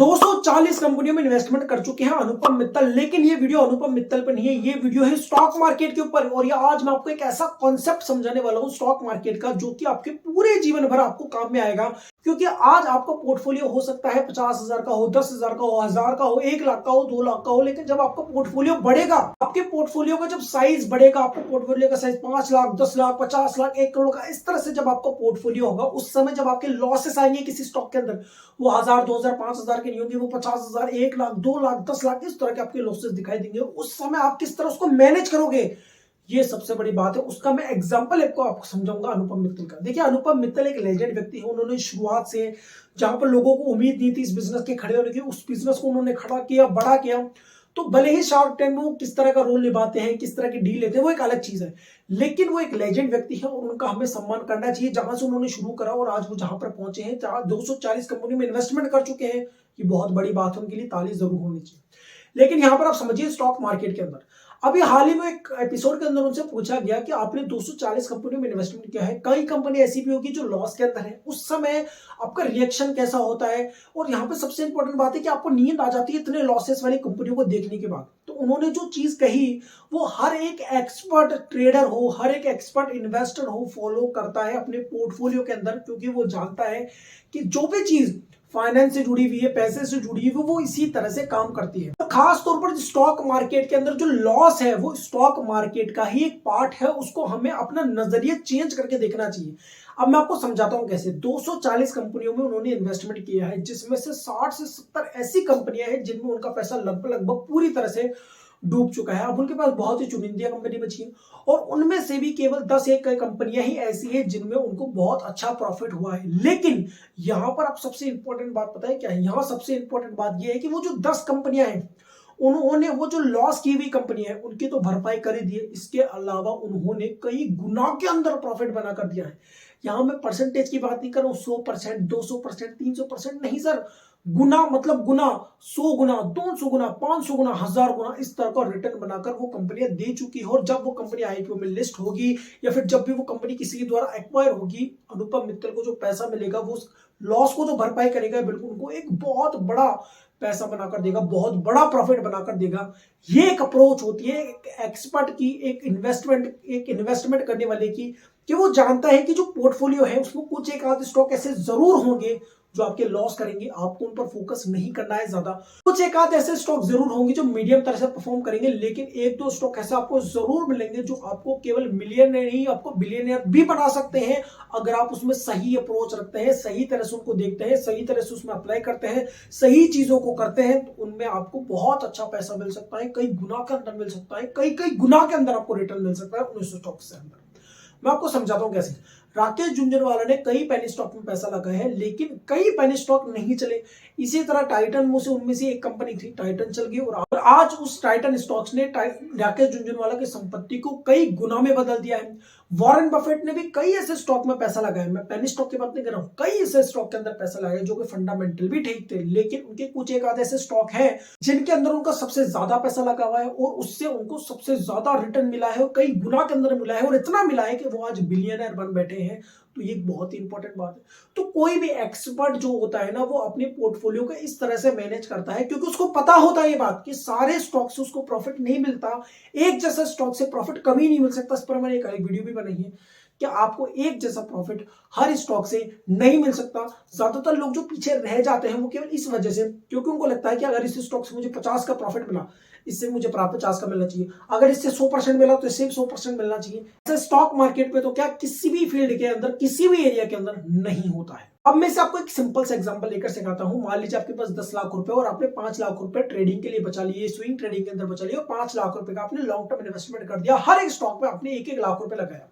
240 कंपनियों में इन्वेस्टमेंट कर चुके हैं अनुपम मित्तल। लेकिन ये वीडियो अनुपम मित्तल पर नहीं है, ये वीडियो है स्टॉक मार्केट के ऊपर। और ये आज मैं आपको एक ऐसा कॉन्सेप्ट समझाने वाला हूं स्टॉक मार्केट का, जो कि आपके पूरे जीवन भर आपको काम में आएगा। क्योंकि आज आपका पोर्टफोलियो हो सकता है 50,000 का हो, 10,000 का हो, 1,000 का हो, 1 लाख का हो, 2 लाख का हो। लेकिन जब आपका पोर्टफोलियो बढ़ेगा, आपके पोर्टफोलियो का जब साइज बढ़ेगा, आपको पोर्टफोलियो का साइज 5 लाख, 10 लाख, 50 लाख, 1 करोड़ का, इस तरह से जब आपका पोर्टफोलियो होगा, उस समय जब आपके लॉसेस आएंगे किसी स्टॉक के अंदर, वो 1,000, 2,000, 5,000 के नहीं होंगे, वो 50,000, 1 लाख, 2 लाख, 10 लाख, इस तरह के आपके लॉसेस दिखाई देंगे। उस समय आप किस तरह उसको मैनेज करोगे, ये सबसे बड़ी बात है। उसका मैं एग्जांपल आपको समझाऊंगा अनुपम मित्तल का। देखिए, अनुपम मित्तल एक लेजेंड व्यक्ति है। उन्होंने शुरुआत से, जहां पर लोगों को उम्मीद नहीं थी इस बिजनेस के खड़े होने की, उस बिजनेस को उन्होंने खड़ा किया, बड़ा किया। तो भले ही शार्क टैंक में वो किस तरह का रोल निभाते हैं, किस तरह की डील लेते हैं, वो एक अलग चीज है। लेकिन वो एक लेजेंड व्यक्ति है और उनका हमें सम्मान करना चाहिए। जहां से उन्होंने शुरू करा और आज वो जहां पर पहुंचे हैं, 240 कंपनी में इन्वेस्टमेंट कर चुके हैं, ये बहुत बड़ी बात है। उनके लिए ताली जरूर होनी चाहिए। लेकिन यहां पर आप समझिए, स्टॉक मार्केट के अंदर अभी हाल ही में एक एपिसोड के अंदर उनसे पूछा गया कि आपने 240 कंपनियों में इन्वेस्टमेंट किया है, कई कंपनी ऐसी भी होगी जो लॉस के अंदर है, उस समय आपका रिएक्शन कैसा होता है। और यहाँ पे सबसे इंपॉर्टेंट बात है कि आपको नींद आ जाती है इतने लॉसेस वाली कंपनियों को देखने के बाद। तो उन्होंने जो चीज कही, वो हर एक एक्सपर्ट ट्रेडर हो, हर एक एक्सपर्ट इन्वेस्टर हो, फॉलो करता है अपने पोर्टफोलियो के अंदर। क्योंकि वो जानता है कि जो भी चीज फाइनेंस से जुड़ी हुई है, पैसे से जुड़ी हुई है, वो इसी तरह से काम करती है। तो खास तौर पर स्टॉक मार्केट के अंदर जो लॉस है, वो स्टॉक मार्केट का ही एक पार्ट है। उसको हमें अपना नजरिया चेंज करके देखना चाहिए। अब मैं आपको समझाता हूं कैसे। 240 कंपनियों में उन्होंने इन्वेस्टमेंट किया है, जिसमें से 60 से 70 ऐसी कंपनियां हैं जिनमें उनका पैसा लगभग पूरी तरह से डूब चुका है। अब उनके पास बहुत ही चुनिंदा कंपनी बची है और उनमें से भी केवल 10 एक कंपनियां ही ऐसी हैं जिनमें उनको बहुत अच्छा प्रॉफिट हुआ है। लेकिन यहां पर आप सबसे इंपॉर्टेंट बात पता है क्या है? यहां सबसे इंपॉर्टेंट बात यह है कि वो जो 10 कंपनियां हैं, उन्होंने वो जो लॉस की हुई कंपनी है उनकी तो भरपाई कर ही दी है। इसके अलावा उन्होंने कई गुना के अंदर प्रॉफिट बना कर दिया है। यहां मैं परसेंटेज की बात नहीं कर रहा हूं, 100%, 200%, 300% नहीं सर। गुना मतलब गुना, 100 गुना, 200 गुना, 500 गुना, 1,000 गुना, इस तरह का रिटर्न बनाकर वो कंपनियां दे चुकी है। और जब वो कंपनी आईपीओ में लिस्ट होगी या फिर जब भी वो कंपनी किसी के द्वारा एक्वायर होगी, अनुपम मित्तल को जो पैसा मिलेगा वो लॉस को तो भरपाई करेगा, बिल्कुल उनको एक बहुत बड़ा पैसा बनाकर देगा, बहुत बड़ा प्रॉफिट बनाकर देगा। ये एक अप्रोच होती है एक एक्सपर्ट की, एक इन्वेस्टमेंट करने वाले की, कि वो जानता है कि जो पोर्टफोलियो है उसमें कुछ एक आध स्टॉक ऐसे जरूर होंगे जो आपके लॉस करेंगे। आपको उन पर फोकस नहीं करना है ज्यादा। कुछ एक आध ऐसे स्टॉक जरूर होंगे जो मीडियम तरह से परफॉर्म करेंगे। लेकिन 1-2 स्टॉक ऐसे आपको जरूर मिलेंगे जो आपको केवल मिलियनर नहीं, आपको बिलियनर भी बना सकते हैं, अगर आप उसमें सही अप्रोच रखते हैं, सही तरह से उनको देखते हैं, सही तरह से उसमें अप्लाई करते हैं, सही चीजों को करते हैं। तो उनमें आपको बहुत अच्छा पैसा मिल सकता है, कई गुना के अंदर मिल सकता है, कई कई गुना के अंदर आपको रिटर्न मिल सकता है उन स्टॉक से अंदर। मैं आपको समझाता हूं कैसे। राकेश झुंझुनवाला ने कई पेनी स्टॉक में पैसा लगाया है, लेकिन कई पेनी स्टॉक नहीं चले। इसी तरह टाइटन उनमें से एक कंपनी थी, टाइटन चल गई और आज उस टाइटन स्टॉक्स ने राकेश झुंझुनवाला की संपत्ति को कई गुना में बदल दिया है। वॉरेन बफेट ने भी कई ऐसे स्टॉक में पैसा लगाया। मैं पेनी स्टॉक की बात नहीं कर रहा हूं, कई ऐसे स्टॉक के अंदर पैसा लगाया जो कि फंडामेंटल भी ठीक थे। लेकिन उनके कुछ एक आधे ऐसे स्टॉक हैं जिनके अंदर उनका सबसे ज्यादा पैसा लगा हुआ है और उससे उनको सबसे ज्यादा रिटर्न मिला है और कई गुना के अंदर मिला है, और इतना मिला है कि वो आज बिलियनर बन बैठे हैं। तो ये बहुत ही इंपॉर्टेंट बात है। तो कोई भी एक्सपर्ट जो होता है ना, वो अपने पोर्टफोलियो को इस तरह से मैनेज करता है, क्योंकि उसको पता होता है ये बात कि सारे स्टॉक से उसको प्रॉफिट नहीं मिलता। एक जैसा स्टॉक से प्रॉफिट कभी नहीं मिल सकता। इस पर मैंने एक अलग वीडियो भी बनाई है कि आपको एक जैसा प्रॉफिट हर स्टॉक से नहीं मिल सकता। ज्यादातर लोग जो पीछे रह जाते हैं वो केवल इस वजह से, क्योंकि उनको लगता है कि अगर इस स्टॉक से मुझे 50 का प्रॉफिट मिला, इससे मुझे प्राप्त 50 का मिलना चाहिए, अगर इससे 100% मिला तो इससे 100% मिलना चाहिए। ऐसे स्टॉक मार्केट पे तो क्या किसी भी फील्ड के अंदर, किसी भी एरिया के अंदर नहीं होता है। अब मैं से आपको एक सिंपल सा एग्जांपल लेकर सिखाता हूं। मान लीजिए आपके पास 10 लाख रुपए और आपने 5 लाख रुपए ट्रेडिंग के लिए बचा लिए, स्विंग ट्रेडिंग के अंदर बचा लिए, और 5 लाख रुपए का आपने लॉन्ग टर्म इन्वेस्टमेंट कर दिया। हर एक स्टॉक में आपने 1-1 लाख रुपए लगाया।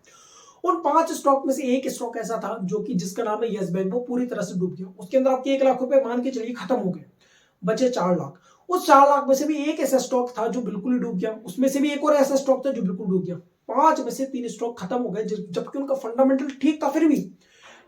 उन 5 स्टॉक में से एक स्टॉक ऐसा था जो कि जिसका नाम है यस बैंक, वो पूरी तरह से डूब गया। उसके अंदर आपके 1 लाख रुपए मान के चलिए खत्म हो गए, बचे 4 लाख। उस 4 लाख में से भी एक ऐसा स्टॉक था जो बिल्कुल ही डूब गया, उसमें से भी एक और ऐसा स्टॉक था जो बिल्कुल डूब गया। 5 में से 3 स्टॉक खत्म हो गए, जबकि उनका फंडामेंटल ठीक था फिर भी।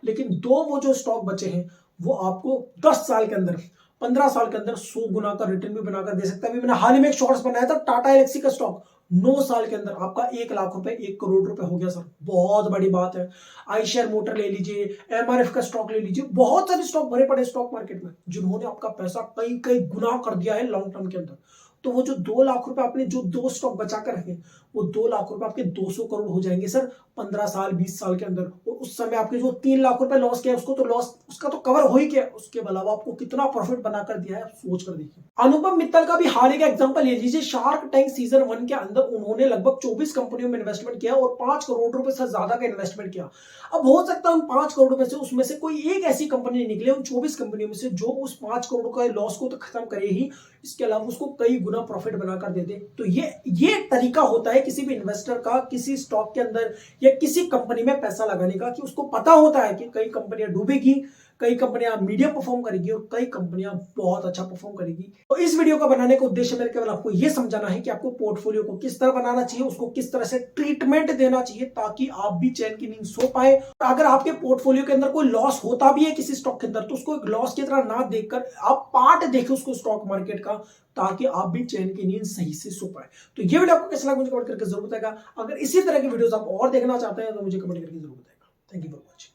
लेकिन 2 वो जो स्टॉक बचे हैं वो आपको 10 साल के अंदर, 15 साल के अंदर 100 गुना का रिटर्न भी बनाकर दे सकता है। अभी मैंने हाल ही में एक शॉर्ट्स बनाया था टाटा एलेक्सी का स्टॉक, 9 साल के अंदर आपका 1 लाख रुपए 1 करोड़ रुपए हो गया सर, बहुत बड़ी बात है। आईशर मोटर ले लीजिए, एमआरएफ का स्टॉक ले लीजिए, बहुत सारे स्टॉक भरे पड़े स्टॉक मार्केट में जिन्होंने आपका पैसा कई कई गुना कर दिया है लॉन्ग टर्म के अंदर। तो वो जो 2 लाख रुपए आपने जो 2 स्टॉक बचा कर रखे, वो 2 लाख रुपए आपके 200 करोड़ हो जाएंगे सर 15 साल 20 साल के अंदर। और उस समय आपके जो 3 लाख रुपए लॉस किया उसको तो लॉस उसका तो कवर हो ही गया, उसके अलावा आपको कितना प्रॉफिट बनाकर दिया है आप सोच कर देखिए। अनुपम मित्तल का भी हाल ही का एग्जांपल ले लीजिए। शार्क टैंक सीजन 1 के अंदर उन्होंने लगभग 24 कंपनियों में इन्वेस्टमेंट किया और 5 करोड़ रुपए से ज्यादा का इन्वेस्टमेंट किया। अब हो सकता है उन 5 करोड़ में से उसमें से कोई एक ऐसी कंपनी निकले उन 24 कंपनियों में से जो उस 5 करोड़ का लॉस को तो खत्म करे ही, इसके अलावा उसको कई गुना प्रॉफिट बनाकर दे दे। तो ये तरीका होता है किसी भी इन्वेस्टर का किसी स्टॉक के अंदर या किसी कंपनी में पैसा लगाने का, कि उसको पता होता है कि कई कंपनियां डूबेगी, कई कंपनियां मीडियम परफॉर्म करेगी और कई कंपनियां बहुत अच्छा परफॉर्म करेगी। तो इस वीडियो का बनाने का उद्देश्य मेरे केवल आपको यह समझाना है कि आपको पोर्टफोलियो को किस तरह बनाना चाहिए, उसको किस तरह से ट्रीटमेंट देना चाहिए ताकि आप भी चैन की नींद सो पाए। अगर आपके पोर्टफोलियो के अंदर कोई लॉस होता भी है किसी स्टॉक के अंदर, तो उसको एक लॉस की तरह ना देखकर आप पार्ट देखें उसको स्टॉक मार्केट का, ताकि आप भी चैन की नींद सही से सो पाए। तो ये वीडियो आपको कैसा लगा मुझे कमेंट करके जरूर बताएगा। अगर इसी तरह की वीडियोस आप और देखना चाहते हैं तो मुझे कमेंट करके जरूर बताएगा। Thank you for watching.